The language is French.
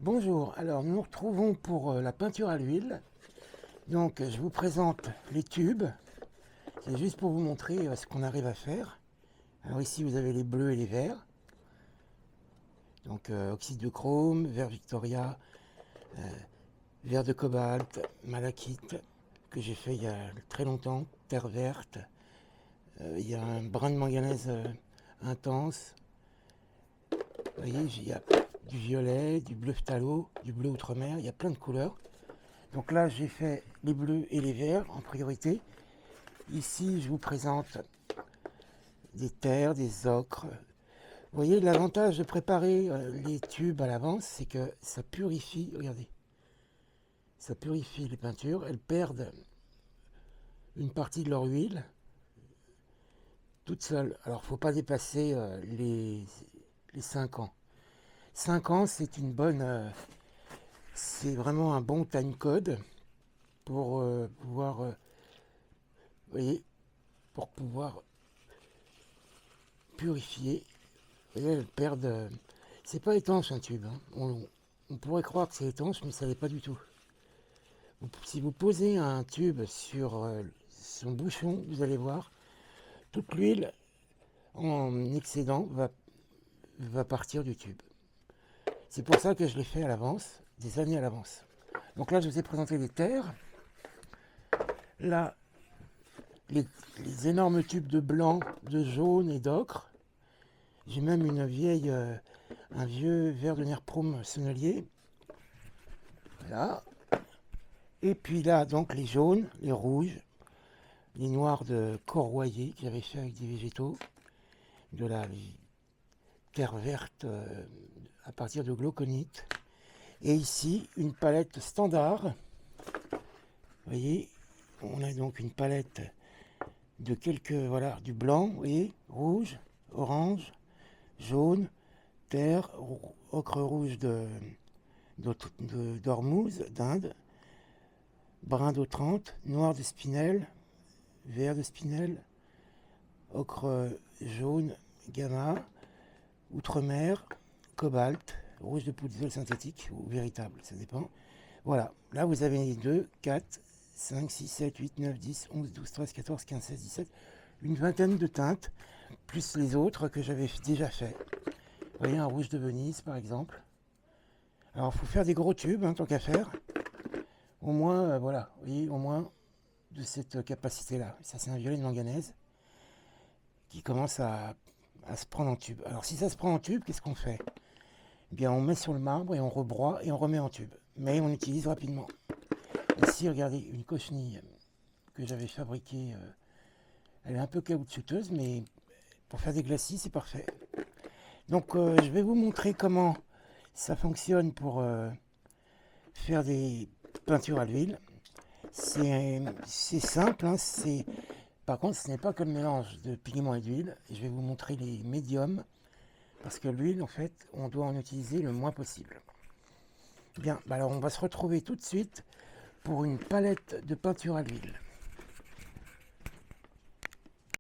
Bonjour, alors nous nous retrouvons pour la peinture à l'huile. Donc je vous présente les tubes, c'est juste pour vous montrer ce qu'on arrive à faire. Alors ici vous avez les bleus et les verts. Donc oxyde de chrome, vert Victoria, vert de cobalt, malachite, que j'ai fait il y a très longtemps, terre verte. Il y a un brin de manganèse intense. Vous voyez, il y a du violet, du bleu phthalo, du bleu outre-mer, il y a plein de couleurs. Donc là, j'ai fait les bleus et les verts en priorité. Ici, je vous présente des terres, des ocres. Vous voyez, l'avantage de préparer les tubes à l'avance, c'est que ça purifie, regardez, ça purifie les peintures. Elles perdent une partie de leur huile toutes seules. Alors, il ne faut pas dépasser les 5 ans. 5 ans, c'est une bonne... c'est vraiment un bon time code pour pouvoir... vous voyez, pour pouvoir purifier. Vous voyez, elles perdent. C'est pas étanche un tube, hein. On pourrait croire que c'est étanche, mais ça l'est pas du tout. Si vous posez un tube sur son bouchon, vous allez voir, toute l'huile en excédent va partir du tube. C'est pour ça que je l'ai fait à l'avance, des années à l'avance. Donc là, je vous ai présenté les terres. Là, les énormes tubes de blanc, de jaune et d'ocre. J'ai même un vieux verre de Nerprom sonnelier. Voilà. Et puis là, donc les jaunes, les rouges, les noirs de Corroyer que j'avais fait avec des végétaux, de la terre verte à partir de glauconite. Et ici, une palette standard. Vous voyez, on a donc une palette de voilà, du blanc, vous voyez, rouge, orange, jaune, terre, ocre rouge d'Ormuz, d'Inde, brun d'Autrante, noir de Spinel, vert de Spinel, ocre jaune, gamma, outre-mer, cobalt, rouge de poudre synthétique ou véritable, ça dépend. Voilà, là vous avez 2, 4, 5, 6, 7, 8, 9, 10, 11, 12, 13, 14, 15, 16, 17, une vingtaine de teintes, plus les autres que j'avais déjà fait. Vous voyez, un rouge de Venise par exemple. Alors il faut faire des gros tubes, hein, tant qu'à faire. Au moins, voilà, vous voyez, au moins de cette capacité-là. Ça, c'est un violet de manganèse qui commence à se prendre en tube. Alors, si ça se prend en tube, qu'est-ce qu'on fait? Eh bien, on met sur le marbre et on rebroie et on remet en tube. Mais on utilise rapidement. Ici, regardez, une cochenille que j'avais fabriquée. Elle est un peu caoutchouteuse, mais pour faire des glacis, c'est parfait. Donc, je vais vous montrer comment ça fonctionne pour faire des peintures à l'huile. C'est simple, hein, par contre ce n'est pas que le mélange de pigments et d'huile. Je vais vous montrer les médiums, parce que l'huile en fait on doit en utiliser le moins possible. Bien, alors on va se retrouver tout de suite pour une palette de peinture à l'huile.